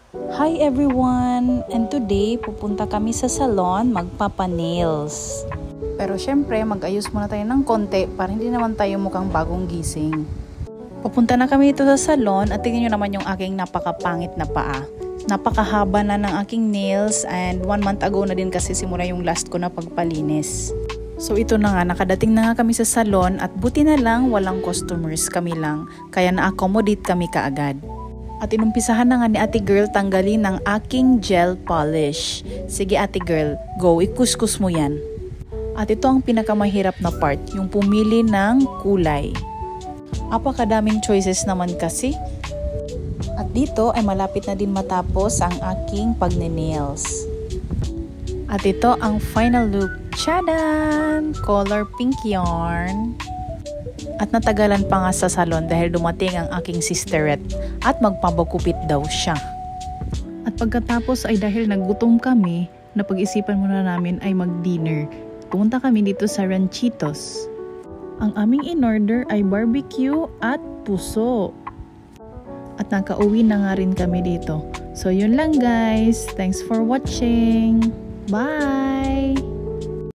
Hi everyone! And today, pupunta kami sa salon magpapa-nails. Pero syempre, mag-ayos muna tayo ng konti para hindi naman tayo mukhang bagong gising. Pupunta na kami dito sa salon at tingnan nyo naman yung aking napakapangit na paa. Napakahaba na ng aking nails and 1 month ago na din kasi simula yung last ko na pagpalinis. So ito na nga, nakadating na nga kami sa salon at buti na lang walang customers, kami lang. Kaya na-accommodate kami kaagad. At inumpisahan na nga ni ate girl tanggalin ng aking gel polish. Sige ate girl, go, ikuskus mo yan. At ito ang pinakamahirap na part, yung pumili ng kulay. Apakadaming choices naman kasi. At dito ay malapit na din matapos ang aking pagne-nails. At ito ang final look. Tchadan! Color pink yarn. At natagalan pa nga sa salon dahil dumating ang aking sisterette at magpabagupit daw siya. At pagkatapos ay dahil nagutom kami, napag-isipan muna namin ay mag-dinner. Pumunta kami dito sa Ranchitos. Ang aming in-order ay barbecue at puso. At nakauwi na nga rin kami dito. So yun lang guys. Thanks for watching. Bye!